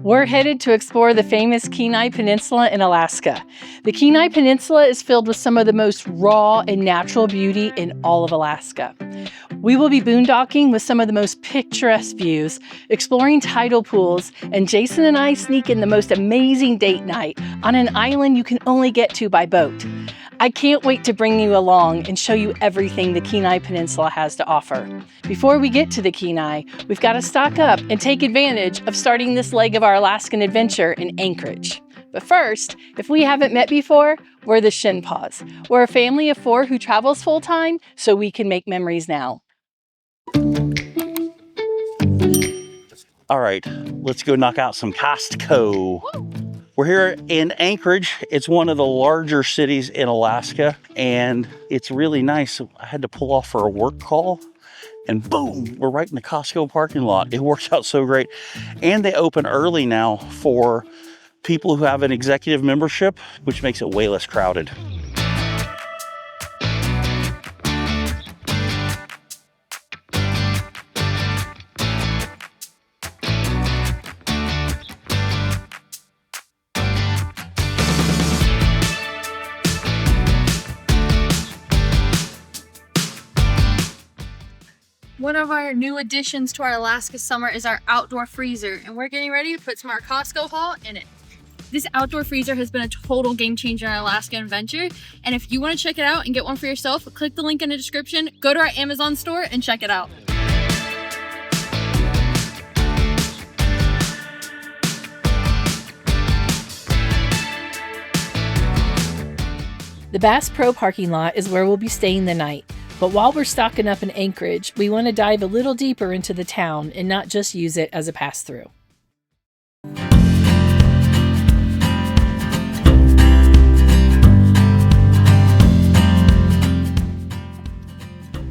We're headed to explore the famous Kenai Peninsula in Alaska. The Kenai Peninsula is filled with some of the most raw and natural beauty in all of Alaska. We will be boondocking with some of the most picturesque views, exploring tidal pools, and Jason and I sneak in the most amazing date night on an island you can only get to by boat. I can't wait to bring you along and show you everything the Kenai Peninsula has to offer. Before we get to the Kenai, we've got to stock up and take advantage of starting this leg of our Alaskan adventure in Anchorage. But first, if we haven't met before, we're the Shinpaughs. We're a family of 4 who travels full-time so we can make memories now. All right, let's go knock out some Costco. We're here in Anchorage. It's one of the larger cities in Alaska, and it's really nice. I had to pull off for a work call, and boom, we're right in the Costco parking lot. It works out so great. And they open early now for people who have an executive membership, which makes it way less crowded. One of our new additions to our Alaska summer is our outdoor freezer, and we're getting ready to put some of our Costco haul in it. This outdoor freezer has been a total game changer in our Alaska adventure, and if you want to check it out and get one for yourself, click the link in the description, go to our Amazon store, and check it out. The Bass Pro parking lot is where we'll be staying the night. But while we're stocking up in Anchorage, we want to dive a little deeper into the town and not just use it as a pass-through.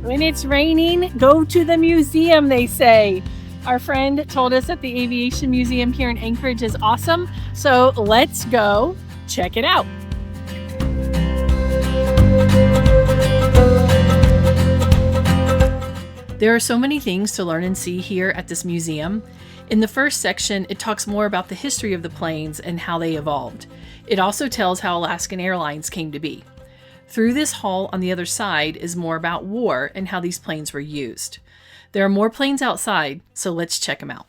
When it's raining, go to the museum, they say. Our friend told us that the Aviation Museum here in Anchorage is awesome, so let's go check it out. There are so many things to learn and see here at this museum. In the first section, it talks more about the history of the planes and how they evolved. It also tells how Alaskan Airlines came to be. Through this hall on the other side is more about war and how these planes were used. There are more planes outside, so let's check them out.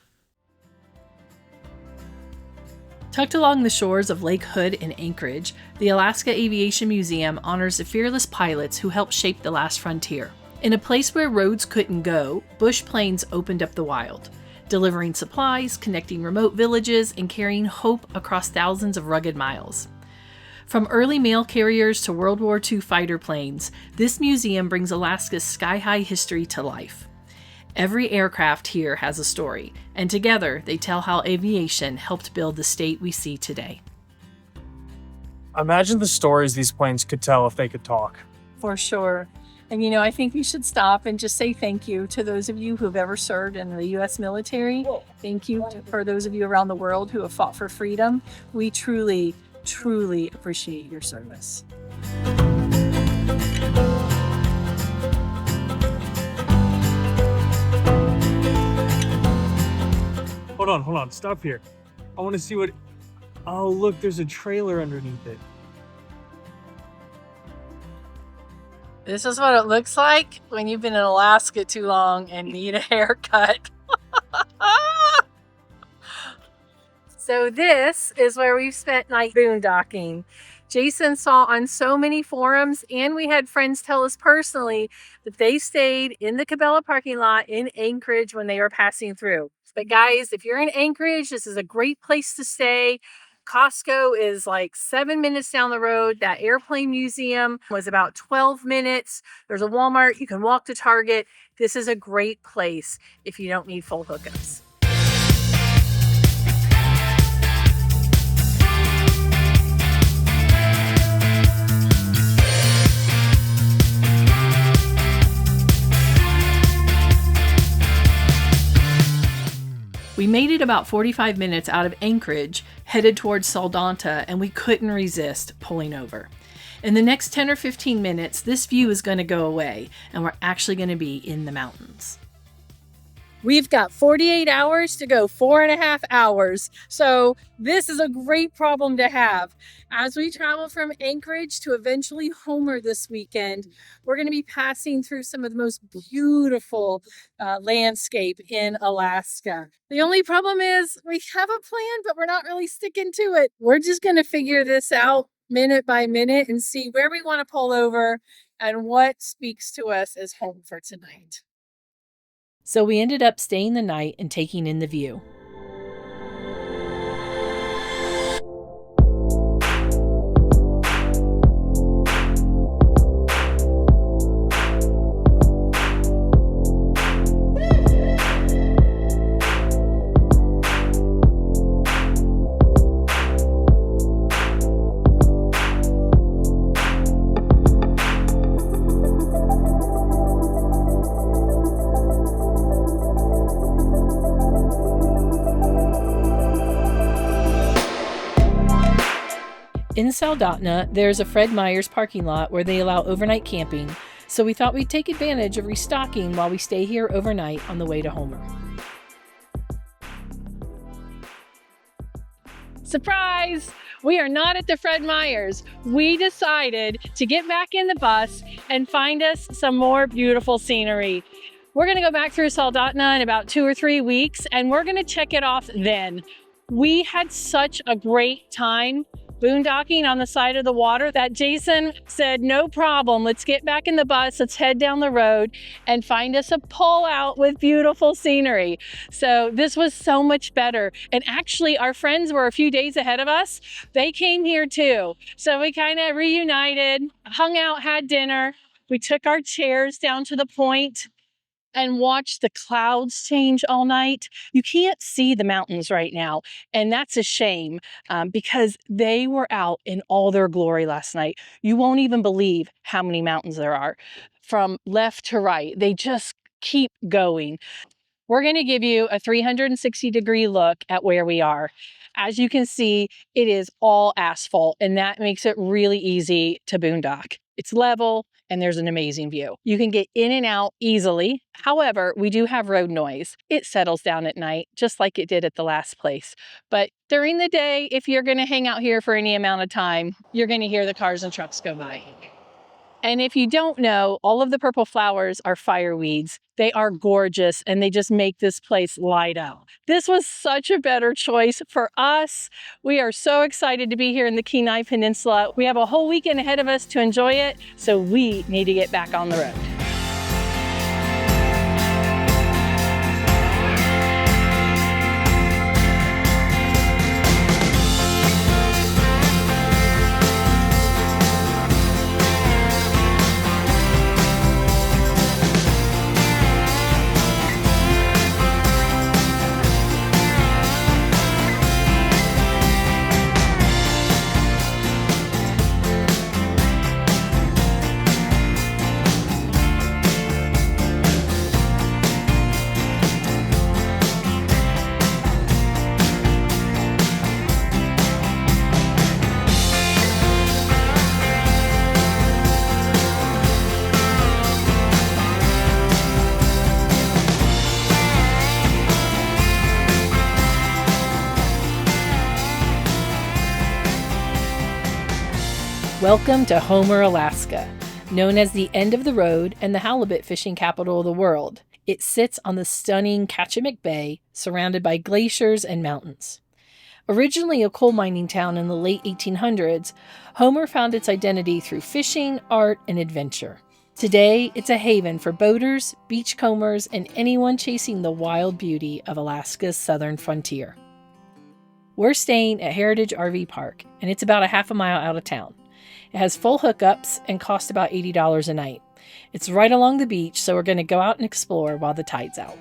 Tucked along the shores of Lake Hood in Anchorage, the Alaska Aviation Museum honors the fearless pilots who helped shape the last frontier. In a place where roads couldn't go, bush planes opened up the wild, delivering supplies, connecting remote villages, and carrying hope across thousands of rugged miles. From early mail carriers to World War II fighter planes, this museum brings Alaska's sky-high history to life. Every aircraft here has a story, and together they tell how aviation helped build the state we see today. Imagine the stories these planes could tell if they could talk. For sure. And I think we should stop and just say thank you to those of you who've ever served in the U.S. military. Thank you for those of you around the world who have fought for freedom. We truly, truly appreciate your service. Hold on, stop here. I want to see what... Oh, look, there's a trailer underneath it. This is what it looks like when you've been in Alaska too long and need a haircut. So this is where we've spent night boondocking. Jason saw on so many forums, and we had friends tell us personally that they stayed in the Cabela parking lot in Anchorage when they were passing through. But guys, if you're in Anchorage, this is a great place to stay. Costco is like 7 minutes down the road. That airplane museum was about 12 minutes. There's a Walmart. You can walk to Target. This is a great place if you don't need full hookups. We made it about 45 minutes out of Anchorage, headed towards Soldotna, and we couldn't resist pulling over. In the next 10 or 15 minutes, this view is going to go away, and we're actually going to be in the mountains. We've got 48 hours to go 4.5 hours. So this is a great problem to have. As we travel from Anchorage to eventually Homer this weekend, we're going to be passing through some of the most beautiful landscape in Alaska. The only problem is we have a plan, but we're not really sticking to it. We're just going to figure this out minute by minute and see where we want to pull over and what speaks to us as home for tonight. So we ended up staying the night and taking in the view. In Soldotna, there's a Fred Meyer's parking lot where they allow overnight camping, so we thought we'd take advantage of restocking while we stay here overnight on the way to Homer. Surprise! We are not at the Fred Meyer's. We decided to get back in the bus and find us some more beautiful scenery. We're going to go back through Soldotna in about 2 or 3 weeks, and we're going to check it off then. We had such a great time boondocking on the side of the water that Jason said, no problem, let's get back in the bus, let's head down the road and find us a pullout with beautiful scenery. So this was so much better. And actually our friends were a few days ahead of us. They came here too. So we kind of reunited, hung out, had dinner. We took our chairs down to the point and watch the clouds change all night. You can't see the mountains right now, and that's a shame because they were out in all their glory last night. You won't even believe how many mountains there are from left to right. They just keep going. We're going to give you a 360-degree look at where we are. As you can see, it is all asphalt, and that makes it really easy to boondock. It's level, and there's an amazing view. You can get in and out easily. However, we do have road noise. It settles down at night, just like it did at the last place. But during the day, if you're going to hang out here for any amount of time, you're going to hear the cars and trucks go by. And if you don't know, all of the purple flowers are fireweeds. They are gorgeous, and they just make this place light up. This was such a better choice for us. We are so excited to be here in the Kenai Peninsula. We have a whole weekend ahead of us to enjoy it, so we need to get back on the road. Welcome to Homer, Alaska. Known as the end of the road and the halibut fishing capital of the world, it sits on the stunning Kachemak Bay, surrounded by glaciers and mountains. Originally a coal mining town in the late 1800s, Homer found its identity through fishing, art, and adventure. Today, it's a haven for boaters, beachcombers, and anyone chasing the wild beauty of Alaska's southern frontier. We're staying at Heritage RV Park, and it's about a half a mile out of town. It has full hookups and costs about $80 a night. It's right along the beach, so we're going to go out and explore while the tide's out.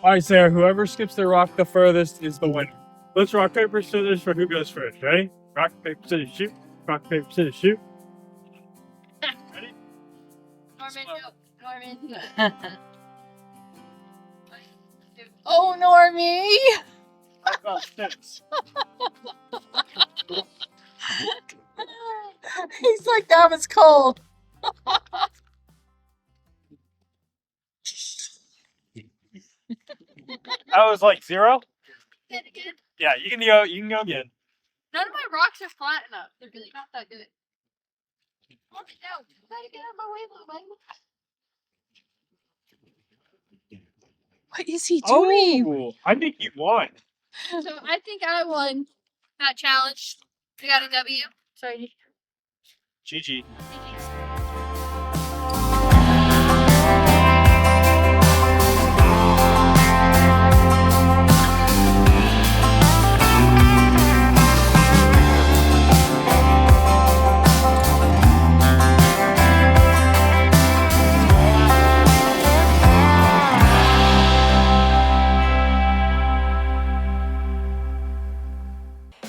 All right, Sarah, whoever skips the rock the furthest is the winner. Let's rock, paper, scissors for who goes first. Ready? Rock, paper, scissors, shoot. Rock, paper, scissors, shoot. Ready? Norman. Oh, Normie! I've got 6. He's like, that was cold. I was like 0. Get it again. Yeah, you can go. You can go again. None of my rocks are flat enough. They're really not that good. Oh, no. Gotta get out of my way, little buddy. What is he doing? Oh, I think you won. So I think I won that challenge. I got a W. Sorry. GG.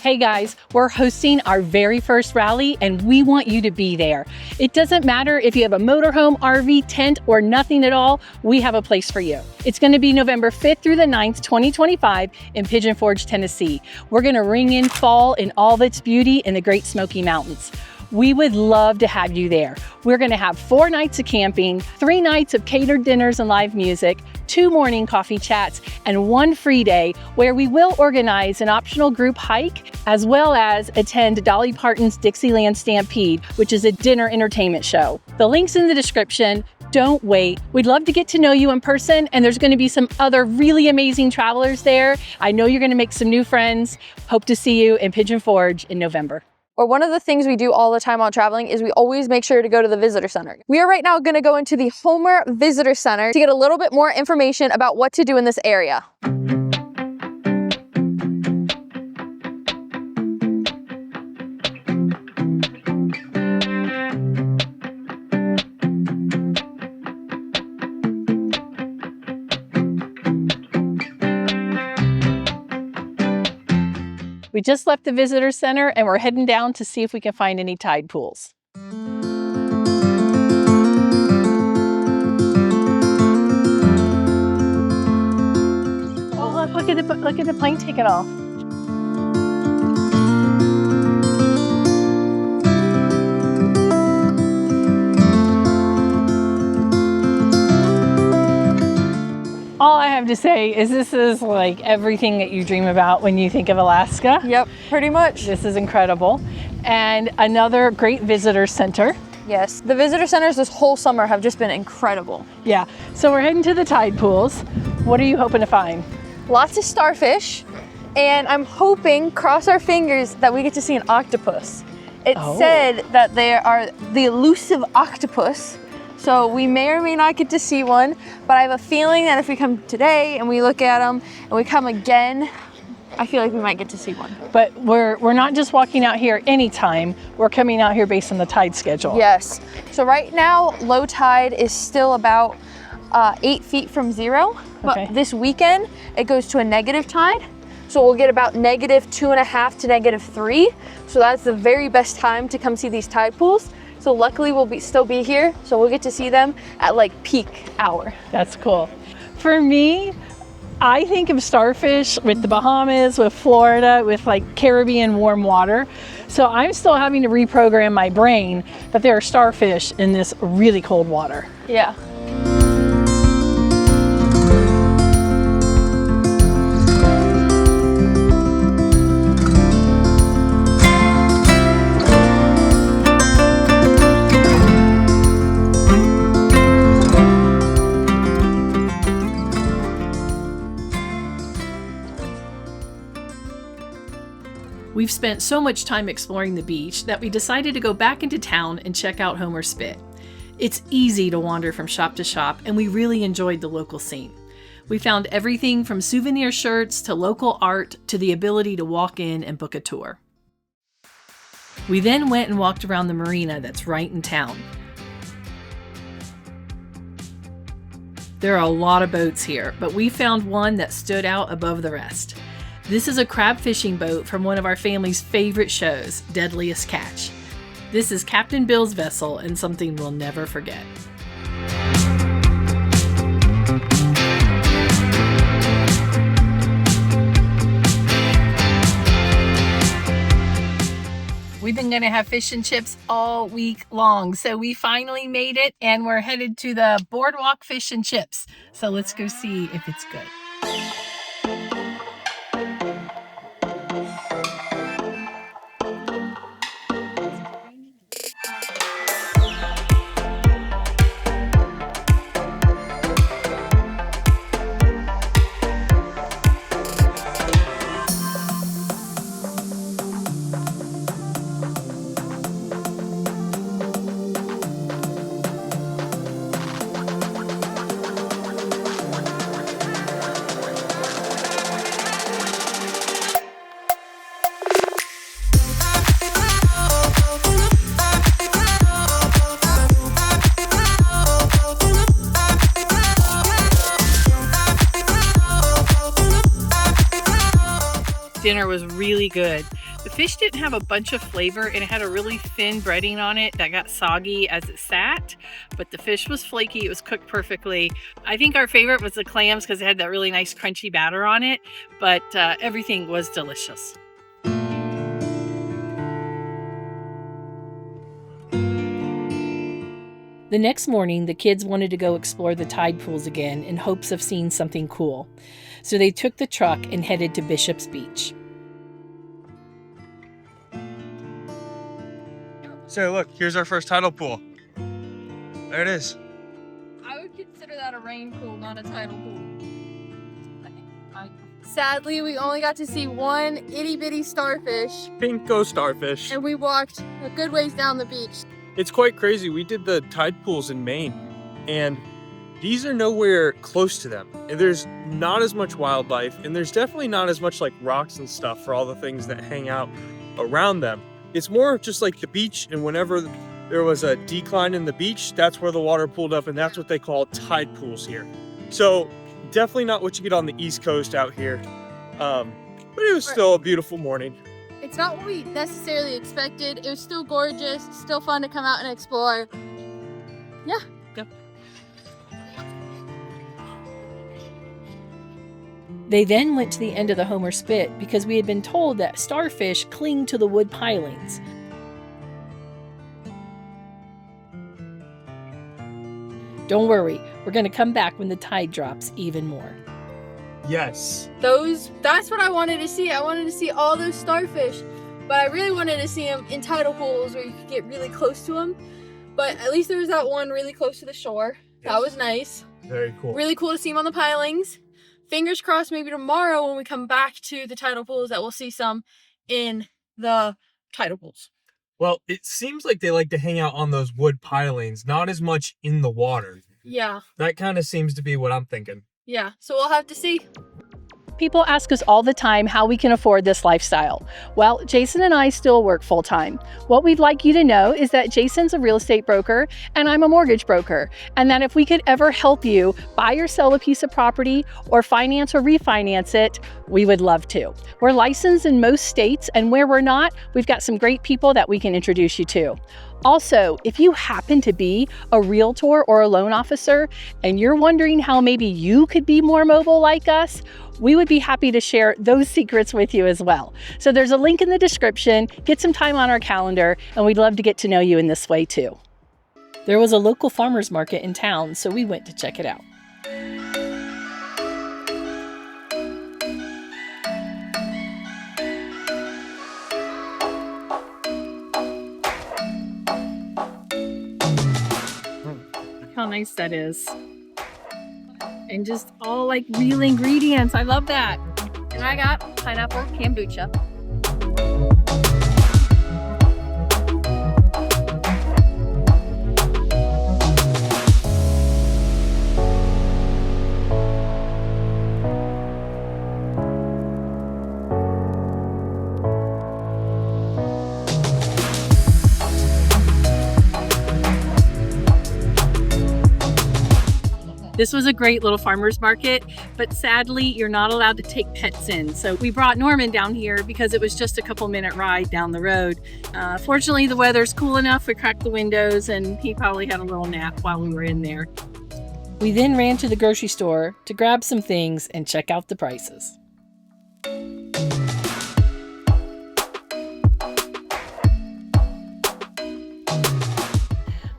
Hey guys, we're hosting our very first rally and we want you to be there. It doesn't matter if you have a motorhome, RV, tent, or nothing at all, we have a place for you. It's gonna be November 5th through the 9th, 2025 in Pigeon Forge, Tennessee. We're gonna ring in fall in all of its beauty in the Great Smoky Mountains. We would love to have you there. We're gonna have 4 nights of camping, 3 nights of catered dinners and live music, 2 morning coffee chats, and 1 free day where we will organize an optional group hike as well as attend Dolly Parton's Dixieland Stampede, which is a dinner entertainment show. The link's in the description. Don't wait. We'd love to get to know you in person, and there's gonna be some other really amazing travelers there. I know you're gonna make some new friends. Hope to see you in Pigeon Forge in November. Or one of the things we do all the time while traveling is we always make sure to go to the visitor center. We are right now going to go into the Homer Visitor Center to get a little bit more information about what to do in this area. We just left the visitor center and we're heading down to see if we can find any tide pools. Oh, look at the plane taking off. All I have to say is this is like everything that you dream about when you think of Alaska. Yep, pretty much. This is incredible. And another great visitor center. Yes, the visitor centers this whole summer have just been incredible. Yeah, so we're heading to the tide pools. What are you hoping to find? Lots of starfish, and I'm hoping, cross our fingers, that we get to see an octopus. It said that they are the elusive octopus, so we may or may not get to see one, but I have a feeling that if we come today and we look at them and we come again, I feel like we might get to see one. But we're not just walking out here anytime, we're coming out here based on the tide schedule. Yes, so right now low tide is still about 8 feet from 0, but Okay. this weekend it goes to a negative tide. So we'll get about -2.5 to -3. So that's the very best time to come see these tide pools. So luckily we'll still be here, so we'll get to see them at like peak hour. That's cool. For me, I think of starfish with the Bahamas, with Florida, with like Caribbean warm water. So I'm still having to reprogram my brain that there are starfish in this really cold water. Yeah. We've spent so much time exploring the beach that we decided to go back into town and check out Homer Spit. It's easy to wander from shop to shop, and we really enjoyed the local scene. We found everything from souvenir shirts to local art to the ability to walk in and book a tour. We then went and walked around the marina that's right in town. There are a lot of boats here, but we found one that stood out above the rest. This is a crab fishing boat from one of our family's favorite shows, Deadliest Catch. This is Captain Bill's vessel and something we'll never forget. We've been gonna have fish and chips all week long. So we finally made it and we're headed to the Boardwalk Fish and Chips. So let's go see if it's good. Dinner was really good. The fish didn't have a bunch of flavor and it had a really thin breading on it that got soggy as it sat, but the fish was flaky. It was cooked perfectly. I think our favorite was the clams because it had that really nice crunchy batter on it, but everything was delicious. The next morning, the kids wanted to go explore the tide pools again in hopes of seeing something cool. So they took the truck and headed to Bishop's Beach. So look, here's our first tidal pool. There it is. I would consider that a rain pool, not a tidal pool. Sadly, we only got to see one itty bitty starfish, Pinko starfish. and we walked a good ways down the beach. It's quite crazy. We did the tide pools in Maine, and these are nowhere close to them. And there's not as much wildlife, and there's definitely not as much like rocks and stuff for all the things that hang out around them. It's more just like the beach, and whenever there was a decline in the beach, that's where the water pooled up, and that's what they call tide pools here. So definitely not what you get on the East Coast out here, but it was still a beautiful morning. It's not what we necessarily expected. It was still gorgeous, still fun to come out and explore. Yeah. They then went to the end of the Homer Spit because we had been told that starfish cling to the wood pilings. Don't worry, we're going to come back when the tide drops even more. Yes. That's what I wanted to see. I wanted to see all those starfish, but I really wanted to see them in tidal pools where you could get really close to them. But at least there was that one really close to the shore. Yes. That was nice. Very cool. Really cool to see them on the pilings. Fingers crossed maybe tomorrow when we come back to the tidal pools that we'll see some in the tidal pools. Well, it seems like they like to hang out on those wood pilings, not as much in the water. Yeah. That kind of seems to be what I'm thinking. Yeah. So we'll have to see. People ask us all the time how we can afford this lifestyle. Well, Jason and I still work full-time. What we'd like you to know is that Jason's a real estate broker and I'm a mortgage broker, and that if we could ever help you buy or sell a piece of property or finance or refinance it, we would love to. We're licensed in most states, and where we're not, we've got some great people that we can introduce you to. Also, if you happen to be a realtor or a loan officer and you're wondering how maybe you could be more mobile like us, we would be happy to share those secrets with you as well. So there's a link in the description, get some time on our calendar, and we'd love to get to know you in this way too. There was a local farmer's market in town, so we went to check it out. How nice that is. And just all like real ingredients. I love that. And I got pineapple kombucha. This was a great little farmer's market, but sadly, you're not allowed to take pets in. So we brought Norman down here because it was just a couple-minute ride down the road. Fortunately, the weather's cool enough. We cracked the windows and he probably had a little nap while we were in there. We then ran to the grocery store to grab some things and check out the prices.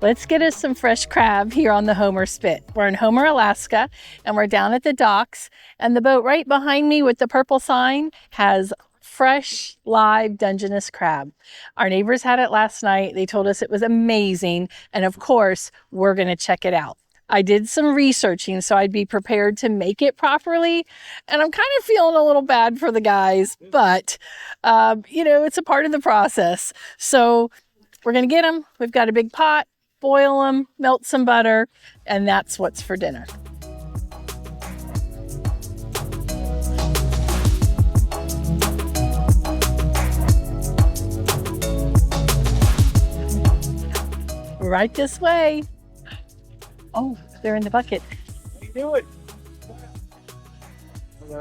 Let's get us some fresh crab here on the Homer Spit. We're in Homer, Alaska, and we're down at the docks. And the boat right behind me with the purple sign has fresh, live Dungeness crab. Our neighbors had it last night. They told us it was amazing. And of course, we're going to check it out. I did some researching so I'd be prepared to make it properly. And I'm kind of feeling a little bad for the guys, but, you know, it's a part of the process. So we're going to get them. We've got a big pot. Boil them, melt some butter, and that's what's for dinner. Right this way. Oh, they're in the bucket. How you doing?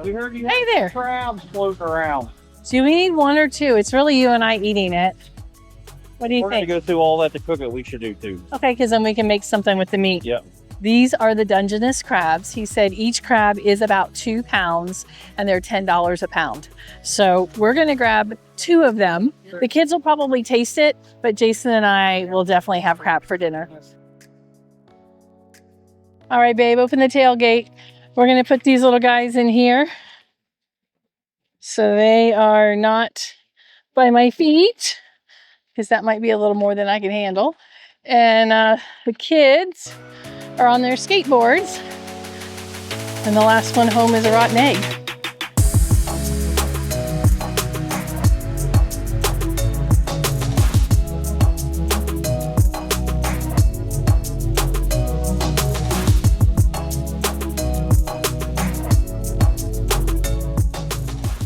We heard you Hey there. crabs floating around. Do we need one or two? It's really you and I eating it. What do you We're going to think? go through all that to cook it. We should do too. Okay, because then we can make something with the meat. Yep. These are the Dungeness crabs. He said each crab is about 2 pounds and they're $10 a pound. So we're going to grab 2 of them. The kids will probably taste it, but Jason and I will definitely have crab for dinner. All right, babe, open the tailgate. We're going to put these little guys in here so they are not by my feet, because that might be a little more than I can handle. And the kids are on their skateboards. And the last one home is a rotten egg.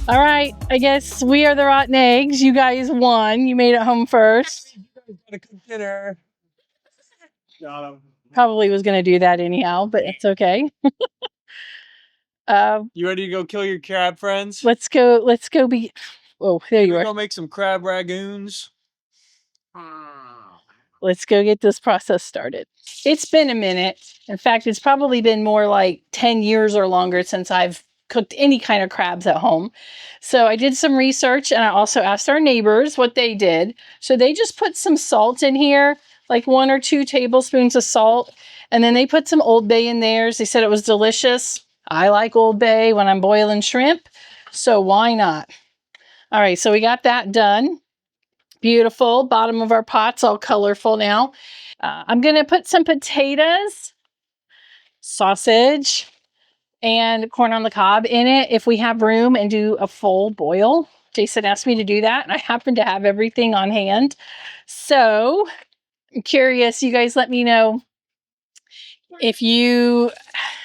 All right, I guess we are the rotten eggs. You guys won. You made it home first. Gotta cook dinner. Got him. Probably was going to do that anyhow, but it's okay. You ready to go kill your crab friends? Let's go be. Oh, there you We're are. gonna make some crab ragoons. Let's go get this process started. It's been a minute. In fact, it's probably been more like 10 years or longer since I've cooked any kind of crabs at home. So I did some research and I also asked our neighbors what they did. So they just put some salt in here, like 1 or 2 tablespoons of salt. And then they put some Old Bay in theirs. They said it was delicious. I like Old Bay when I'm boiling shrimp. So why not? All right, so we got that done. Beautiful. Bottom of our pot's all colorful now. I'm going to put some potatoes, sausage, and corn on the cob in it if we have room, and do a full boil. Jason asked me to do that, and I happen to have everything on hand. So I'm curious. You guys let me know if you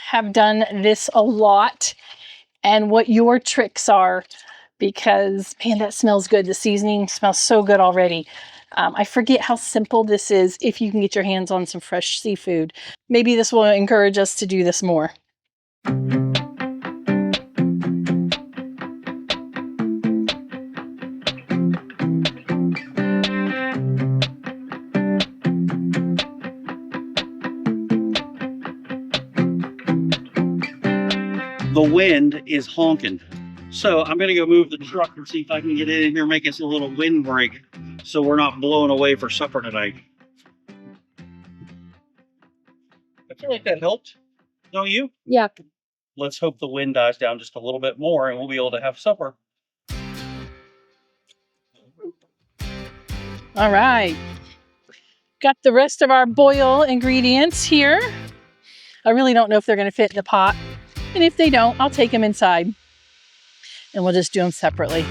have done this a lot and what your tricks are, because man, that smells good. The seasoning smells so good already. I forget how simple this is if you can get your hands on some fresh seafood. Maybe this will encourage us to do this more. The wind is honking. So I'm going to go move the truck and see if I can get in here and make us a little windbreak so we're not blowing away for supper tonight. I feel like that helped, don't you? Yeah. Let's hope the wind dies down just a little bit more and we'll be able to have supper. All right. Got the rest of our boil ingredients here. I really don't know if they're going to fit in the pot. And if they don't, I'll take them inside and we'll just do them separately.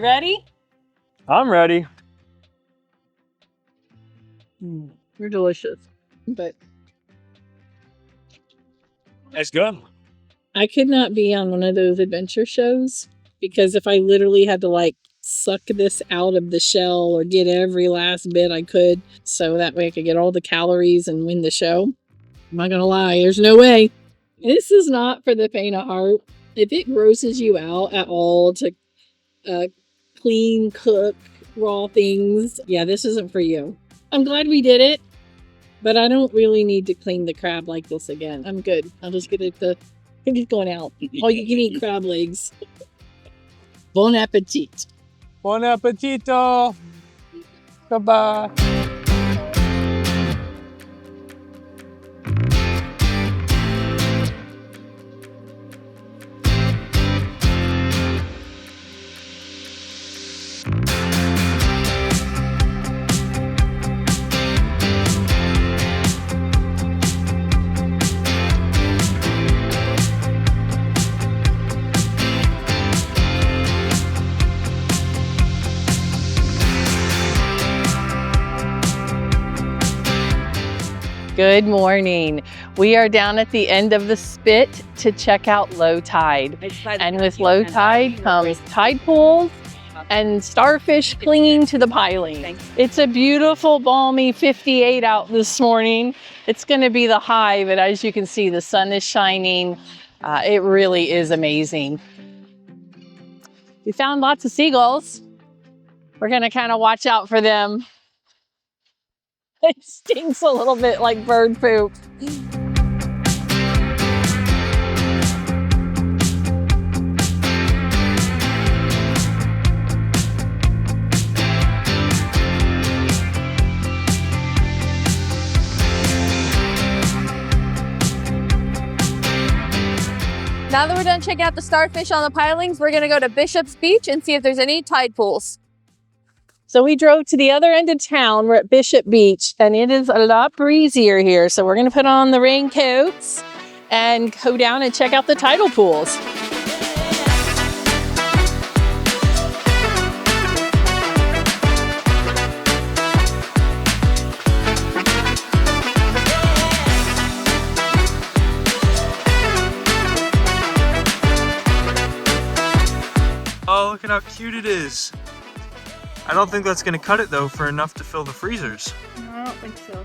Ready? I'm ready. You're delicious. But It's good. I could not be on one of those adventure shows because if I literally had to like suck this out of the shell or get every last bit I could so that way I could get all the calories and win the show. I'm not gonna lie, there's no way. This is not for the faint of heart. If it grosses you out at all to clean, cook, raw things, yeah, this isn't for you. I'm glad we did it, but I don't really need to clean the crab like this again. I'm good. I'll just get it going out. All you can eat crab legs. Bon appetit. Bon appetito. Goodbye. Good morning. We are down at the end of the spit to check out low tide. And with low tide comes tide pools and starfish clinging to the piling. It's a beautiful, balmy 58 out this morning. It's going to be the high, but as you can see, the sun is shining. It really is amazing. We found lots of seagulls. We're going to kind of watch out for them. It stinks a little bit like bird poop. Now that we're done checking out the starfish on the pilings, we're gonna go to Bishop's Beach and see if there's any tide pools. So we drove to the other end of town. We're at Bishop Beach and it is a lot breezier here. So we're gonna put on the raincoats and go down and check out the tidal pools. Oh, look at how cute it is. I don't think that's gonna cut it though for enough to fill the freezers. No, I don't think so.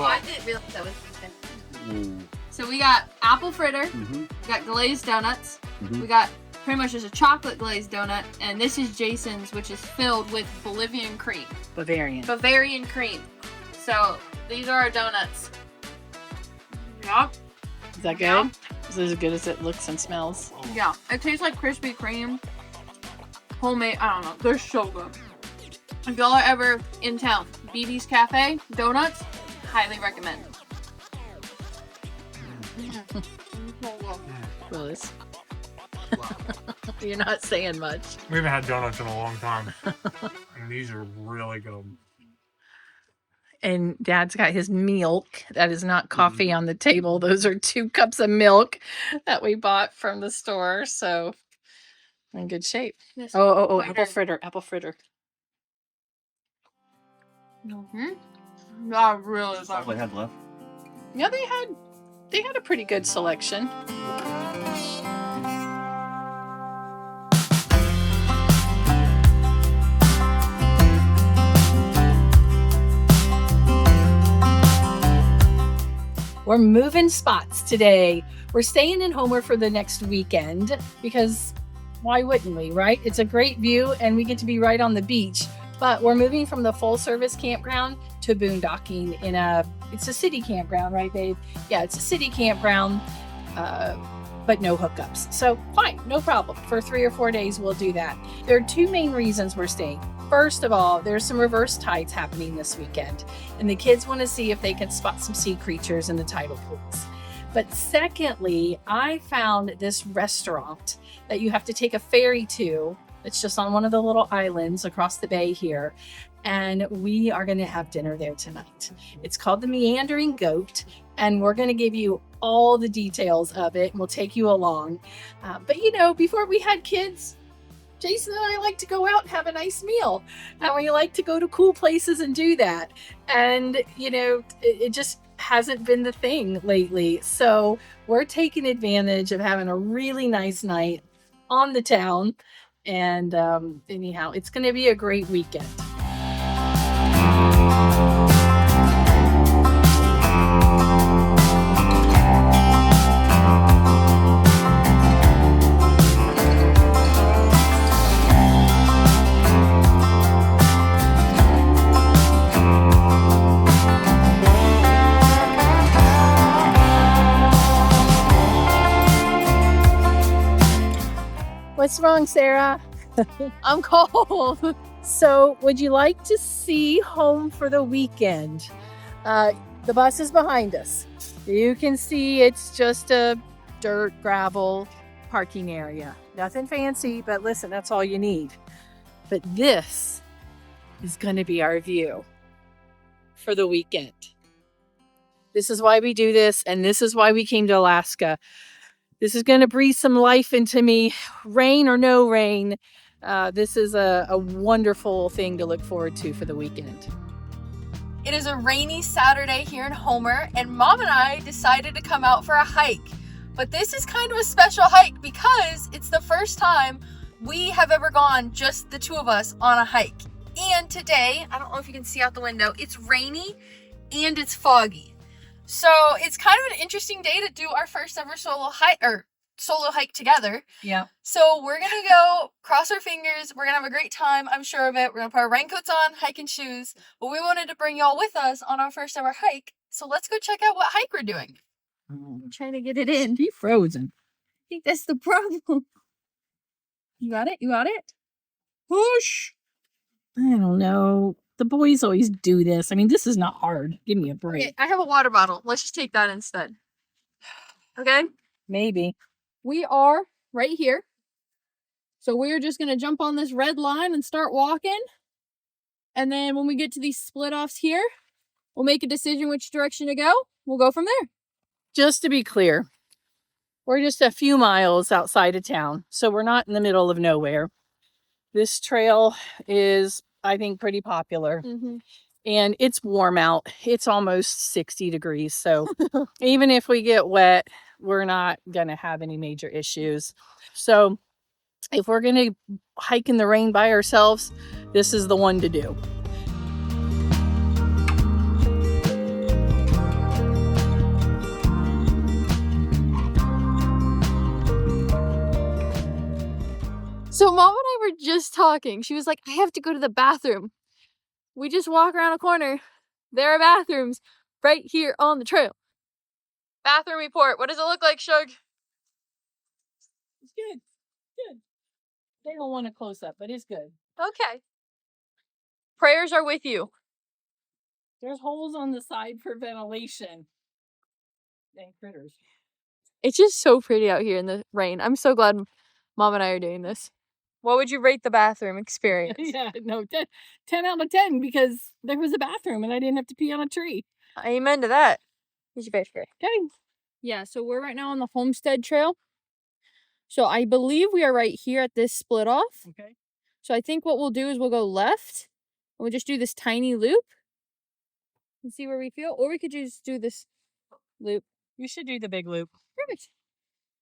I didn't realize that was decent. So we got apple fritter, we got glazed donuts, we got pretty much just a chocolate glazed donut, and this is Jason's, which is filled with Bolivian cream. Bavarian cream. So these are our donuts. Yup. Is that good? Is it as good as it looks and smells? Yeah, it tastes like Krispy Kreme. Homemade, I don't know, they're so good. If y'all are ever in town, BB's Cafe, donuts, highly recommend. Willis. You're not saying much. We haven't had donuts in a long time. And these are really good. And Dad's got his milk. That is not coffee on the table. Those are 2 cups of milk that we bought from the store. So in good shape. This Oh, apple fritter. That really is All they had left. Yeah, they had a pretty good selection. We're moving spots today. We're staying in Homer for the next weekend because why wouldn't we, right? It's a great view and we get to be right on the beach. But we're moving from the full service campground to boondocking it's a city campground, right, babe? Yeah, it's a city campground, but no hookups. So fine, no problem. For 3 or 4 days, we'll do that. There are 2 main reasons we're staying. First of all, there's some reverse tides happening this weekend, and the kids want to see if they can spot some sea creatures in the tidal pools. But secondly, I found this restaurant that you have to take a ferry to. It's just on one of the little islands across the bay here. And we are going to have dinner there tonight. It's called the Meandering Goat, and we're going to give you all the details of it. We'll take you along. But you know, before we had kids, Jason and I like to go out and have a nice meal. And we like to go to cool places and do that. And, you know, it just hasn't been the thing lately. So we're taking advantage of having a really nice night on the town. And anyhow, it's going to be a great weekend. What's wrong, Sarah? I'm cold. So, would you like to see home for the weekend? The bus is behind us. You can see it's just a dirt, gravel parking area. Nothing fancy, but listen, that's all you need. But this is going to be our view for the weekend. This is why we do this, and this is why we came to Alaska. This is going to breathe some life into me, rain or no rain. This is a wonderful thing to look forward to for the weekend. It is a rainy Saturday here in Homer, and Mom and I decided to come out for a hike. But this is kind of a special hike because it's the first time we have ever gone, just the two of us, on a hike. And today, I don't know if you can see out the window, it's rainy and it's foggy. So it's kind of an interesting day to do our first ever solo hike together. Yeah. So we're going to go, cross our fingers. We're going to have a great time. I'm sure of it. We're going to put our raincoats on, hiking shoes. But we wanted to bring y'all with us on our first ever hike. So let's go check out what hike we're doing. I'm trying to get it in. Be frozen. I think that's the problem. You got it? You got it? Push. I don't know. The boys always do this. I mean, this is not hard. Give me a break. Okay, I have a water bottle. Let's just take that instead. Okay? Maybe. We are right here. So we're just going to jump on this red line and start walking. And then when we get to these split offs here, we'll make a decision which direction to go. We'll go from there. Just to be clear, we're just a few miles outside of town. So we're not in the middle of nowhere. This trail is, I think, pretty popular. Mm-hmm. And it's warm out. It's almost 60 degrees. So even if we get wet, we're not going to have any major issues. So if we're going to hike in the rain by ourselves, this is the one to do. So Mom and I were just talking. She was like, I have to go to the bathroom. We just walk around a corner. There are bathrooms right here on the trail. Bathroom report. What does it look like, Shug? It's good. Good. They don't want a close up, but it's good. Okay. Prayers are with you. There's holes on the side for ventilation. Dang critters. It's just so pretty out here in the rain. I'm so glad Mom and I are doing this. What would you rate the bathroom experience? Yeah, no, 10 out of 10 because there was a bathroom and I didn't have to pee on a tree. Amen to that. Here's your fish. Okay. Yeah, so we're right now on the Homestead Trail. So I believe we are right here at this split off. Okay. So I think what we'll do is we'll go left and we'll just do this tiny loop and see where we feel. Or we could just do this loop. You should do the big loop. Perfect.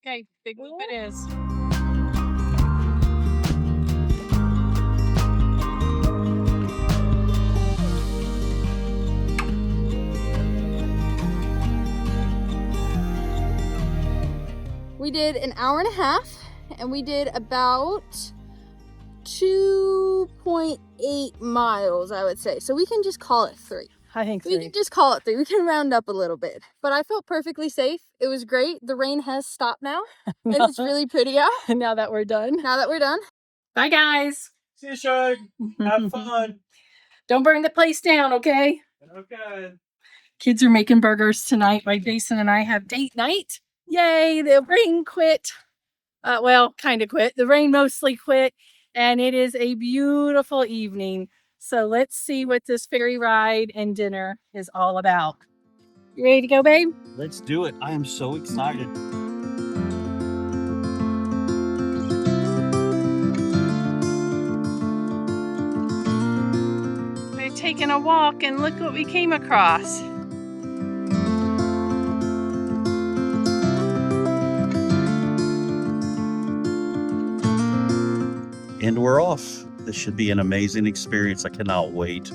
Okay, big loop it is. We did an hour and a half, and we did about 2.8 miles, I would say. So we can just call it 3. I think We 3. can just call it 3. We can round up a little bit. But I felt perfectly safe. It was great. The rain has stopped now, and it's really pretty out. Now that we're done. Now that we're done. Bye, guys. See you, Shug. Have fun. Don't burn the place down, okay? Okay. Kids are making burgers tonight. My Jason and I have date night. Yay, the rain quit. Well, kind of quit. The rain mostly quit, and it is a beautiful evening. So let's see what this ferry ride and dinner is all about. You ready to go, babe? Let's do it. I am so excited. We're taking a walk, and look what we came across. And we're off. This should be an amazing experience. I cannot wait.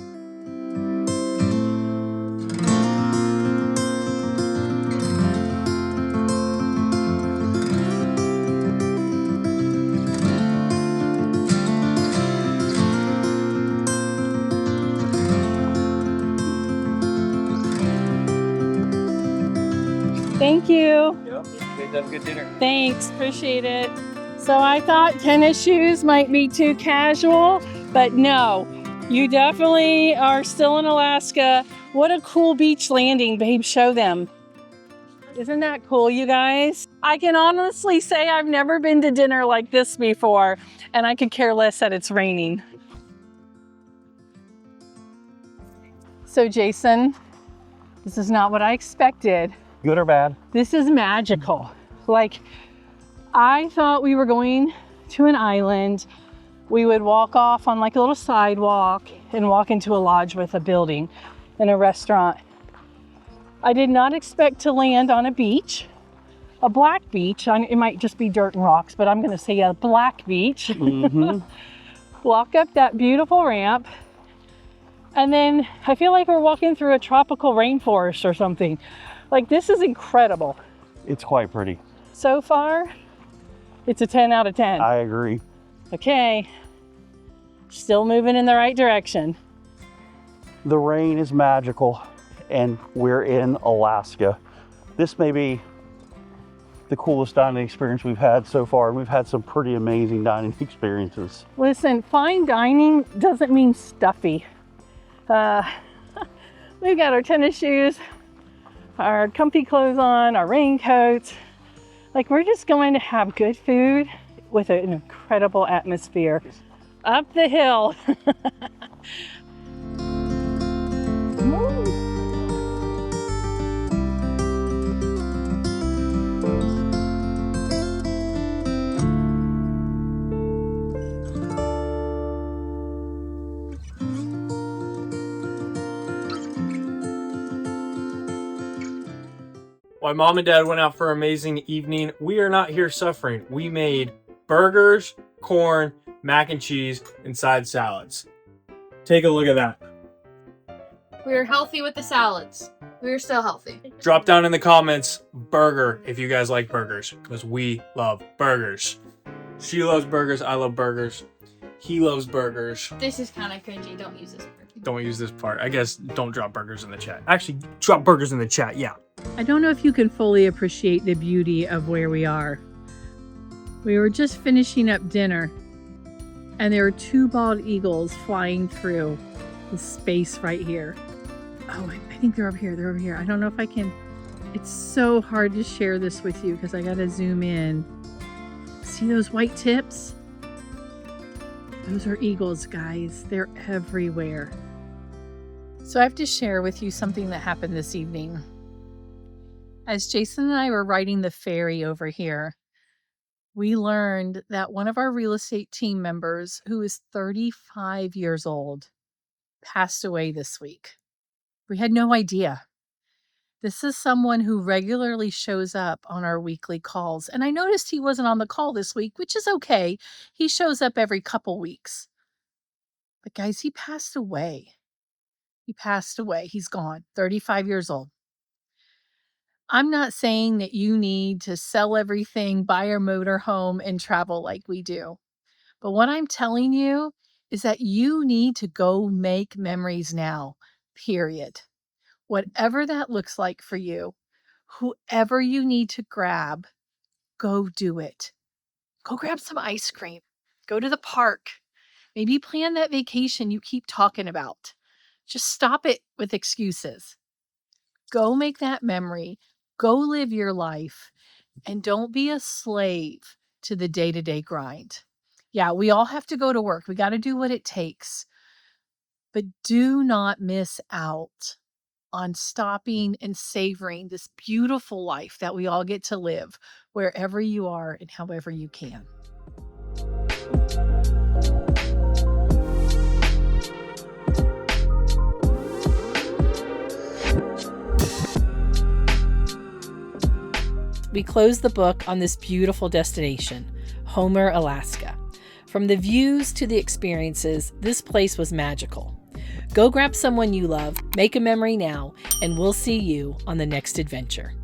Thank you. Yep. You guys have a good dinner. Thanks, appreciate it. So I thought tennis shoes might be too casual, but no, you definitely are still in Alaska. What a cool beach landing, babe, show them. Isn't that cool, you guys? I can honestly say I've never been to dinner like this before, and I could care less that it's raining. So Jason, this is not what I expected. Good or bad? This is magical. Like, I thought we were going to an island. We would walk off on like a little sidewalk and walk into a lodge with a building and a restaurant. I did not expect to land on a beach, a black beach. It might just be dirt and rocks, but I'm going to say a black beach. Mm-hmm. Walk up that beautiful ramp. And then I feel like we're walking through a tropical rainforest or something. Like, this is incredible. It's quite pretty. So far, it's a 10 out of 10. I agree. Okay, still moving in the right direction. The rain is magical, and we're in Alaska. This may be the coolest dining experience we've had so far, and we've had some pretty amazing dining experiences. Listen, fine dining doesn't mean stuffy. We've got our tennis shoes, our comfy clothes on, our raincoats. Like, we're just going to have good food with an incredible atmosphere up the hill. While mom and dad went out for an amazing evening, we are not here suffering. We made burgers, corn, mac and cheese, and side salads. Take a look at that. We were healthy with the salads. We were still healthy. Drop down in the comments, burger, if you guys like burgers, because we love burgers. She loves burgers, I love burgers. He loves burgers. This is kind of cringy. Don't use this word. Don't use this part. I guess don't drop burgers in the chat. Actually, drop burgers in the chat, yeah. I don't know if you can fully appreciate the beauty of where we are. We were just finishing up dinner, and there were two bald eagles flying through the space right here. Oh, I think they're over here. They're over here. I don't know if I can. It's so hard to share this with you because I got to zoom in. See those white tips? Those are eagles, guys. They're everywhere. So I have to share with you something that happened this evening. As Jason and I were riding the ferry over here, we learned that one of our real estate team members, who is 35 years old, passed away this week. We had no idea. This is someone who regularly shows up on our weekly calls. And I noticed he wasn't on the call this week, which is okay. He shows up every couple weeks. But guys, he passed away. He passed away. He's gone, 35 years old. I'm not saying that you need to sell everything, buy a motor home, and travel like we do. But what I'm telling you is that you need to go make memories now, period. Whatever that looks like for you, whoever you need to grab, go do it. Go grab some ice cream. Go to the park. Maybe plan that vacation you keep talking about. Just stop it with excuses. Go make that memory. Go live your life. And don't be a slave to the day-to-day grind. Yeah, we all have to go to work. We got to do what it takes. But do not miss out on stopping and savoring this beautiful life that we all get to live wherever you are and however you can. We close the book on this beautiful destination, Homer, Alaska. From the views to the experiences, this place was magical. Go grab someone you love, make a memory now, and we'll see you on the next adventure.